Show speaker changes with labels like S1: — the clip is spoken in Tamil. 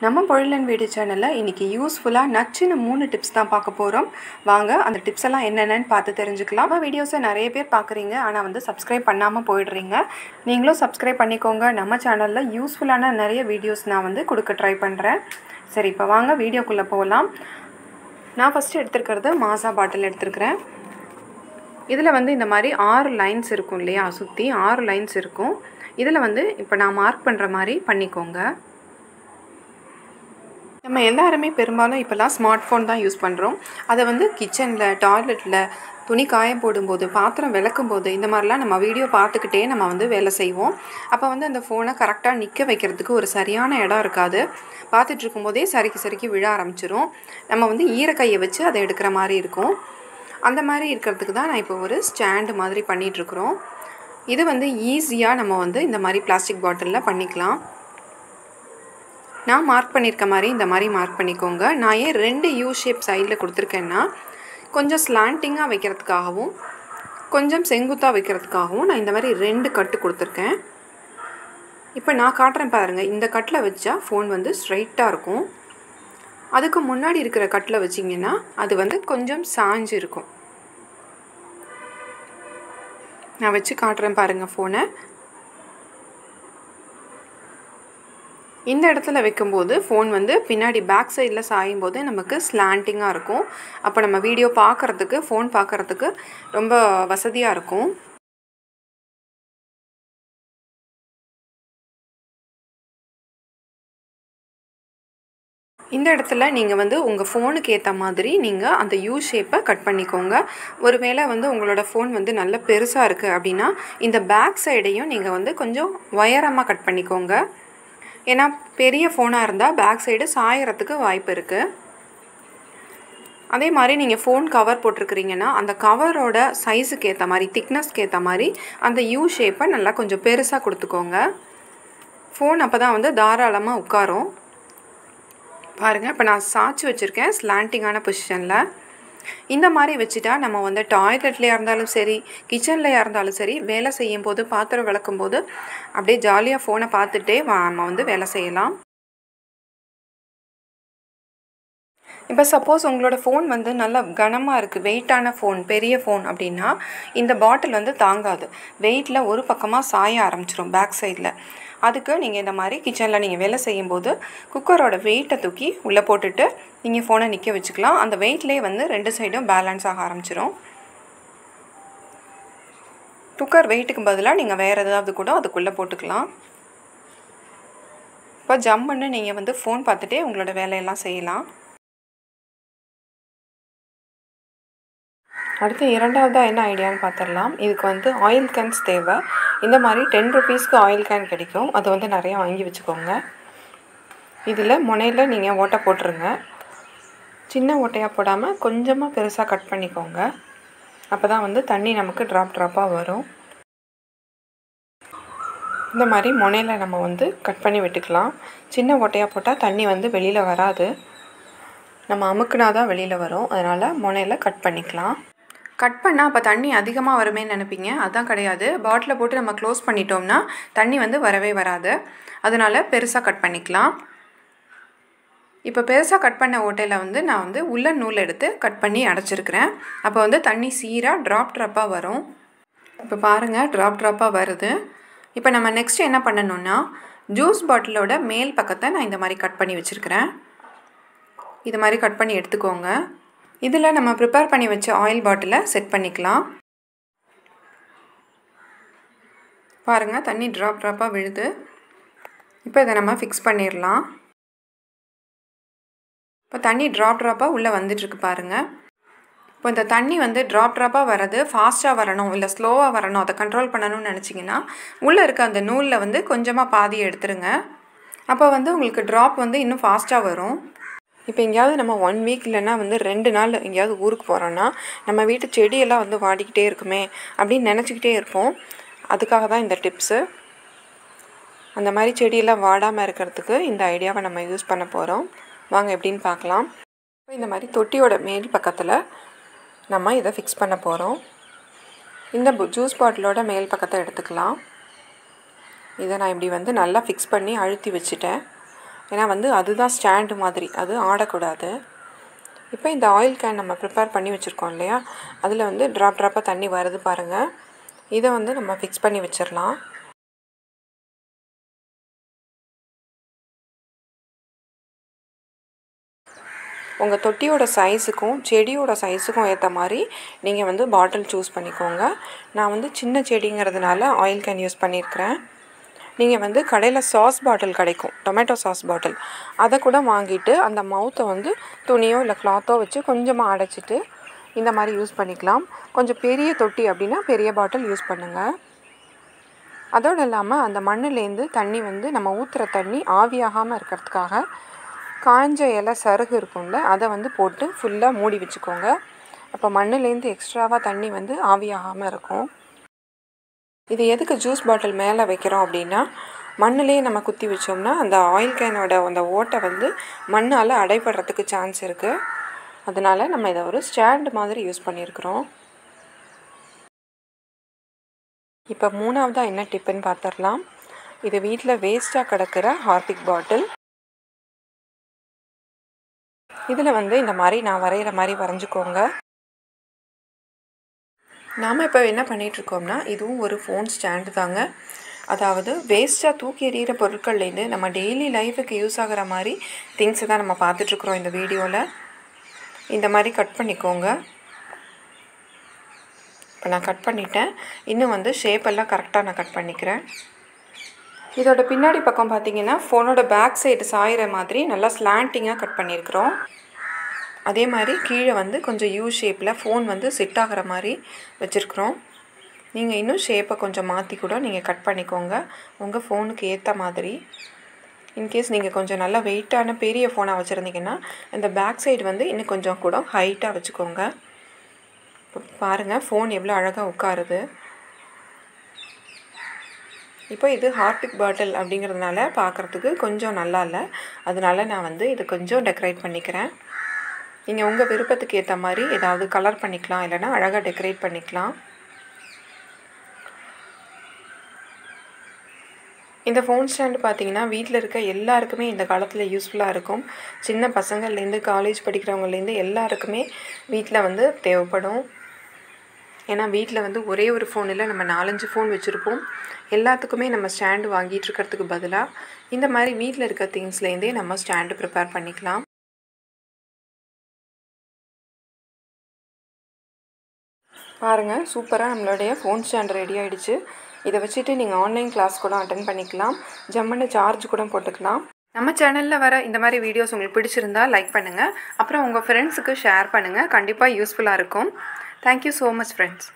S1: நம்ம பொழில் அண்ட் வீடு சேனலில் இன்றைக்கி யூஸ்ஃபுல்லாக நச்சுன்னு 3 டிப்ஸ் தான் பார்க்க போகிறோம். வாங்க அந்த டிப்ஸ் எல்லாம் என்னென்னு பார்த்து தெரிஞ்சுக்கலாம். நம்ம வீடியோஸை நிறைய பேர் பார்க்குறீங்க, ஆனால் வந்து சப்ஸ்கிரைப் பண்ணாமல் போயிடுறீங்க. நீங்களும் சப்ஸ்கிரைப் பண்ணிக்கோங்க. நம்ம சேனலில் யூஸ்ஃபுல்லான நிறைய வீடியோஸ் நான் வந்து கொடுக்க ட்ரை பண்ணுறேன். சரி, இப்போ வாங்க வீடியோக்குள்ளே போகலாம். நான் ஃபஸ்ட்டு எடுத்துருக்கிறது மாசா பாட்டில் எடுத்துருக்கிறேன். இதில் வந்து இந்த மாதிரி 6 லைன்ஸ் இருக்கும் இல்லையா, சுற்றி 6 லைன்ஸ் இருக்கும். இதில் வந்து இப்போ நான் மார்க் பண்ணுற மாதிரி பண்ணிக்கோங்க. நம்ம எல்லாருமே பெரும்பாலும் இப்போல்லாம் ஸ்மார்ட் ஃபோன் தான் யூஸ் பண்ணுறோம். அதை வந்து கிச்சனில், டாய்லெட்டில், துணி காயம் போடும்போது, பாத்திரம் விளக்கும்போது இந்த மாதிரிலாம் நம்ம வீடியோ பார்த்துக்கிட்டே நம்ம வந்து வேலை செய்வோம். அப்போ வந்து அந்த ஃபோனை கரெக்டாக நிற்க வைக்கிறதுக்கு ஒரு சரியான இடம் இருக்காது. பார்த்துட்டு இருக்கும்போதே சறுக்கி விழ ஆரம்பிச்சிரும். நம்ம வந்து ஈரக்கையை வச்சு அதை எடுக்கிற மாதிரி இருக்கும். அந்த மாதிரி இருக்கிறதுக்கு தான் நான் இப்போ ஒரு ஸ்டாண்டு மாதிரி பண்ணிகிட்ருக்குறோம். இது வந்து ஈஸியாக நம்ம வந்து இந்த மாதிரி பிளாஸ்டிக் பாட்டிலில் பண்ணிக்கலாம். நான் மார்க் பண்ணியிருக்க மாதிரி இந்த மாதிரி மார்க் பண்ணிக்கோங்க. நான் ஏன் 2 யூ ஷேப் சைடில் கொடுத்துருக்கேன்னா, கொஞ்சம் ஸ்லாண்டிங்காக வைக்கிறதுக்காகவும் கொஞ்சம் செங்குத்தாக வைக்கிறதுக்காகவும் நான் இந்த மாதிரி 2 கட்டு கொடுத்துருக்கேன். இப்போ நான் காட்டுறேன் பாருங்கள். இந்த கட்டில் வச்சா ஃபோன் வந்து ஸ்ட்ரைட்டாக இருக்கும். அதுக்கு முன்னாடி இருக்கிற கட்டில் வச்சிங்கன்னா அது வந்து கொஞ்சம் சாஞ்சு இருக்கும். நான் வச்சு காட்டுறேன் பாருங்கள் ஃபோனை. இந்த இடத்துல வைக்கும்போது ஃபோன் வந்து பின்னாடி பேக் சைடில் சாயும் போது நமக்கு ஸ்லாண்டிங்காக இருக்கும். அப்போ நம்ம வீடியோ பார்க்குறதுக்கு, ஃபோன் பார்க்குறதுக்கு ரொம்ப வசதியாக இருக்கும். இந்த இடத்துல நீங்கள் வந்து உங்கள் ஃபோனுக்கு ஏற்ற மாதிரி நீங்கள் அந்த யூ ஷேப்பை கட் பண்ணிக்கோங்க. ஒருவேளை வந்து உங்களோட ஃபோன் வந்து நல்ல பெருசாக இருக்குது அப்படின்னா இந்த பேக் சைடையும் நீங்கள் வந்து கொஞ்சம் உயரமாக கட் பண்ணிக்கோங்க. ஏன்னா பெரிய ஃபோனாக இருந்தால் பேக் சைடு சாயறதுக்கு வாய்ப்பு இருக்குது. அதே மாதிரி நீங்கள் ஃபோன் கவர் போட்டிருக்கிறீங்கன்னா அந்த கவரோட சைஸுக்கு ஏற்ற மாதிரி, திக்னஸ்க்கு ஏற்ற மாதிரி அந்த யூ ஷேப்பை நல்லா கொஞ்சம் பெருசாக கொடுத்துக்கோங்க. ஃபோன் அப்போ தான் வந்து தாராளமாக உட்காரும். பாருங்கள், இப்போ நான் சாய்ச்சி வச்சுருக்கேன் ஸ்லாண்டிங்கான பொசிஷனில். இந்த மாதிரி வச்சுட்டா நம்ம வந்து டாய்லெட்லையாக இருந்தாலும் சரி, கிச்சன்லையாக இருந்தாலும் சரி, வேலை செய்யும் போது, பாத்திரம் விளக்கும் போது அப்படியே ஜாலியாக ஃபோனை பார்த்துட்டே நம்ம வந்து வேலை செய்யலாம். இப்போ சப்போஸ் உங்களோட ஃபோன் வந்து நல்லா கனமாக இருக்குது, வெயிட்டான ஃபோன், பெரிய ஃபோன் அப்படின்னா இந்த பாட்டில் வந்து தாங்காது. வெயிட்டில் ஒரு பக்கமாக சாய ஆரம்பிச்சிடும் பேக் சைடில். அதுக்கு நீங்கள் இந்த மாதிரி கிச்சனில் நீங்கள் வேலை செய்யும்போது குக்கரோட வெயிட்டை தூக்கி உள்ளே போட்டுட்டு நீங்கள் ஃபோனை நிற்க வச்சுக்கலாம். அந்த வெயிட்லேயே வந்து 2 சைடும் பேலன்ஸ் ஆக ஆரம்பிச்சிடும். குக்கர் வெயிட்டுக்கு பதிலாக நீங்கள் வேறு ஏதாவது கூட அதுக்குள்ளே போட்டுக்கலாம். இப்போ ஜம்முன்னு நீங்கள் வந்து ஃபோன் பார்த்துட்டே உங்களோட வேலையெல்லாம் செய்யலாம். அடுத்து 2வதாக என்ன ஐடியான்னு பார்த்துடலாம். இதுக்கு வந்து ஆயில் கேன்ஸ் தேவை. இந்த மாதிரி 10 ருபீஸ்க்கு ஆயில் கேன் கிடைக்கும். அது வந்து நிறையா வாங்கி வச்சுக்கோங்க. இதில் முனையில் நீங்கள் ஓட்டை போட்டுருங்க. சின்ன ஓட்டையாக போடாமல் கொஞ்சமாக பெருசாக கட் பண்ணிக்கோங்க. அப்போ தான் வந்து தண்ணி நமக்கு ட்ராப்பாக வரும். இந்த மாதிரி முனையில் நம்ம வந்து கட் பண்ணி விட்டுக்கலாம். சின்ன ஓட்டையாக போட்டால் தண்ணி வந்து வெளியில் வராது. நம்ம அமுக்குனா தான் வெளியில் வரும். அதனால் முனையில் கட் பண்ணிக்கலாம். கட் பண்ணால் அப்போ தண்ணி அதிகமாக வருமேன்னு நினைப்பீங்க. அதுதான் கிடையாது. பாட்டிலை போட்டு நம்ம க்ளோஸ் பண்ணிட்டோம்னா தண்ணி வந்து வரவே வராது. அதனால் பெருசாக கட் பண்ணிக்கலாம். இப்போ பெருசாக கட் பண்ண ஓட்டையில் வந்து நான் வந்து உல்லன் நூல் எடுத்து கட் பண்ணி அடைச்சிருக்கிறேன். அப்போ வந்து தண்ணி சீராக ட்ராப்பாக வரும். இப்போ பாருங்கள், ட்ராப்பாக வருது. இப்போ நம்ம நெக்ஸ்ட் என்ன பண்ணணும்னா, ஜூஸ் பாட்டிலோட மேல் பக்கத்தை நான் இந்த மாதிரி கட் பண்ணி வச்சுருக்கிறேன். இது மாதிரி கட் பண்ணி எடுத்துக்கோங்க. இதில் நம்ம ப்ரிப்பேர் பண்ணி வச்ச ஆயில் பாட்டிலை செட் பண்ணிக்கலாம். பாருங்கள், தண்ணி ட்ராப்பாக விழுது. இப்போ இதை நம்ம ஃபிக்ஸ் பண்ணிடலாம். இப்போ தண்ணி ட்ராப்பாக உள்ளே வந்துட்டுருக்கு பாருங்கள். இப்போ இந்த தண்ணி வந்து ட்ராப்பாக வர்றது ஃபாஸ்ட்டாக வரணும் இல்லை ஸ்லோவாக வரணும், அதை கண்ட்ரோல் பண்ணணும்னு நினச்சிங்கன்னா உள்ளே இருக்க அந்த நூலில் வந்து கொஞ்சமாக பாதி எடுத்துருங்க. அப்போ வந்து உங்களுக்கு ட்ராப் வந்து இன்னும் ஃபாஸ்ட்டாக வரும். இப்போ எங்கேயாவது நம்ம 1 வீக் இல்லைன்னா வந்து 2 நாள் எங்கேயாவது ஊருக்கு போகிறோன்னா நம்ம வீட்டு செடியெல்லாம் வந்து வாடிக்கிட்டே இருக்குமே அப்படின்னு நினச்சிக்கிட்டே இருப்போம். அதுக்காக தான் இந்த டிப்ஸு. அந்த மாதிரி செடியெல்லாம் வாடாமல் இருக்கிறதுக்கு இந்த ஐடியாவை நம்ம யூஸ் பண்ண போகிறோம். வாங்க எப்படின்னு பார்க்கலாம். இந்த மாதிரி தொட்டியோட மேல் பக்கத்தில் நம்ம இதை ஃபிக்ஸ் பண்ண போகிறோம். இந்த ஜூஸ் பாட்டிலோட மேல் பக்கத்தை எடுத்துக்கலாம். இதை நான் இப்படி வந்து நல்லா ஃபிக்ஸ் பண்ணி அழுத்தி வச்சுட்டேன். ஏன்னா வந்து அதுதான் ஸ்டாண்டு மாதிரி, அது ஆடக்கூடாது. இப்போ இந்த ஆயில் கேன் நம்ம ப்ரிப்பேர் பண்ணி வச்சுருக்கோம் இல்லையா, அதில் வந்து ட்ராப்பாக தண்ணி வருது பாருங்கள். இதை வந்து நம்ம ஃபிக்ஸ் பண்ணி வச்சிடலாம். உங்கள் தொட்டியோட சைஸுக்கும் செடியோட சைஸுக்கும் ஏற்ற மாதிரி நீங்கள் வந்து பாட்டில் சூஸ் பண்ணிக்கோங்க. நான் வந்து சின்ன செடிங்கிறதுனால ஆயில் கேன் யூஸ் பண்ணியிருக்கிறேன். நீங்கள் வந்து கடையில் சாஸ் பாட்டில் கிடைக்கும், டொமேட்டோ சாஸ் பாட்டில், அதை கூட வாங்கிட்டு அந்த மவுத்தை வந்து துணியோ இல்லை கிளாத்தோ வச்சு கொஞ்சமாக அடைச்சிட்டு இந்த மாதிரி யூஸ் பண்ணிக்கலாம். கொஞ்சம் பெரிய தொட்டி அப்படின்னா பெரிய பாட்டில் யூஸ் பண்ணுங்கள். அதோடு இல்லாமல் அந்த மண்ணுலேருந்து தண்ணி வந்து நம்ம ஊற்றுற தண்ணி ஆவியாகாமல் இருக்கிறதுக்காக காஞ்ச இலை சருகு இருக்கும்ல, அதை வந்து போட்டு ஃபுல்லாக மூடி வச்சுக்கோங்க. அப்போ மண்ணுலேருந்து எக்ஸ்ட்ராவாக தண்ணி வந்து ஆவியாகாமல் இருக்கும். இது எதுக்கு ஜூஸ் பாட்டில் மேலே வைக்கிறோம் அப்படின்னா, மண்ணுலேயே நம்ம குத்தி வச்சோம்னா அந்த ஆயில் கேனோட அந்த ஓட்டை வந்து மண்ணால் அடைபடுறதுக்கு சான்ஸ் இருக்குது. அதனால் நம்ம இதை ஒரு ஸ்டாண்டு மாதிரி யூஸ் பண்ணியிருக்கிறோம். இப்போ மூணாவதாக என்ன டிப்புன்னு பார்த்துடலாம். இது வீட்டில் வேஸ்ட்டாக கிடக்கிற ஹார்பிக் பாட்டில். இதில் வந்து இந்த மாதிரி நான் வரைகிற மாதிரி வரைஞ்சிக்கோங்க. நாம் இப்போ என்ன பண்ணிகிட்ருக்கோம்னா, இதுவும் ஒரு ஃபோன் ஸ்டாண்டு தாங்க. அதாவது வேஸ்ட்டாக தூக்கி எறிகிற பொருட்கள்லேருந்து நம்ம டெய்லி லைஃபுக்கு யூஸ் ஆகிற மாதிரி திங்ஸை தான் நம்ம பார்த்துட்ருக்குறோம் இந்த வீடியோவில். இந்த மாதிரி கட் பண்ணிக்கோங்க. இப்போ நான் கட் பண்ணிட்டேன். இன்னும் வந்து ஷேப்பெல்லாம் கரெக்டாக நான் கட் பண்ணிக்கிறேன். இதோட பின்னாடி பக்கம் பார்த்திங்கன்னா ஃபோனோட பேக் சைடு சாயிற மாதிரி நல்லா ஸ்லாண்டிங்காக கட் பண்ணியிருக்கிறோம். அதே மாதிரி கீழே வந்து கொஞ்சம் யூ ஷேப்பில் ஃபோன் வந்து செட் ஆகிற மாதிரி வச்சுருக்குறோம். நீங்கள் இன்னும் ஷேப்பை கொஞ்சம் மாற்றி கூட நீங்கள் கட் பண்ணிக்கோங்க உங்கள் ஃபோனுக்கு ஏற்ற மாதிரி. இன்கேஸ் நீங்கள் கொஞ்சம் நல்லா வெயிட்டான பெரிய ஃபோனாக வச்சுருந்தீங்கன்னா இந்த பேக் சைடு வந்து இன்னும் கொஞ்சம் கூட ஹைட்டாக வச்சுக்கோங்க. இப்போ பாருங்கள் ஃபோன் எவ்வளோ அழகாக உட்காருது. இப்போ இது ஹார்பிக் பாட்டில் அப்படிங்கிறதுனால பார்க்குறதுக்கு கொஞ்சம் நல்லா இல்லை, அதனால நான் வந்து இது கொஞ்சம் டெக்கரேட் பண்ணிக்கிறேன். நீங்கள் உங்கள் விருப்பத்துக்கு ஏற்ற மாதிரி ஏதாவது கலர் பண்ணிக்கலாம், இல்லைனா அழகாக டெக்கரேட் பண்ணிக்கலாம். இந்த ஃபோன் ஸ்டாண்டு பார்த்தீங்கன்னா வீட்டில் இருக்க எல்லாருக்குமே இந்த காலத்தில் யூஸ்ஃபுல்லாக இருக்கும். சின்ன பசங்கள்லேருந்து காலேஜ் படிக்கிறவங்கலேருந்து எல்லாருக்குமே வீட்டில் வந்து தேவைப்படும். ஏன்னா வீட்டில் வந்து ஒரே ஒரு ஃபோனில் நம்ம 4-5 ஃபோன் வச்சுருப்போம். எல்லாத்துக்குமே நம்ம ஸ்டாண்டு வாங்கிட்டு இருக்கிறதுக்கு பதிலாக இந்த மாதிரி வீட்டில் இருக்க திங்ஸ்லேருந்தே நம்ம ஸ்டாண்டு ப்ரிப்பேர் பண்ணிக்கலாம். பாருங்கள், சூப்பராக நம்மளுடைய ஃபோன் ஸ்டாண்ட் ரெடி ஆகிடுச்சு. இதை வச்சுட்டு நீங்கள் ஆன்லைன் கிளாஸ் கூட அட்டன் பண்ணிக்கலாம், ஜம்முன்னு சார்ஜ் கூட போட்டுக்கலாம். நம்ம சேனலில் வர இந்த மாதிரி வீடியோஸ் உங்களுக்கு பிடிச்சிருந்தா லைக் பண்ணுங்கள், அப்புறம் உங்கள் ஃப்ரெண்ட்ஸுக்கு ஷேர் பண்ணுங்கள். கண்டிப்பாக யூஸ்ஃபுல்லாக இருக்கும். Thank you so much friends.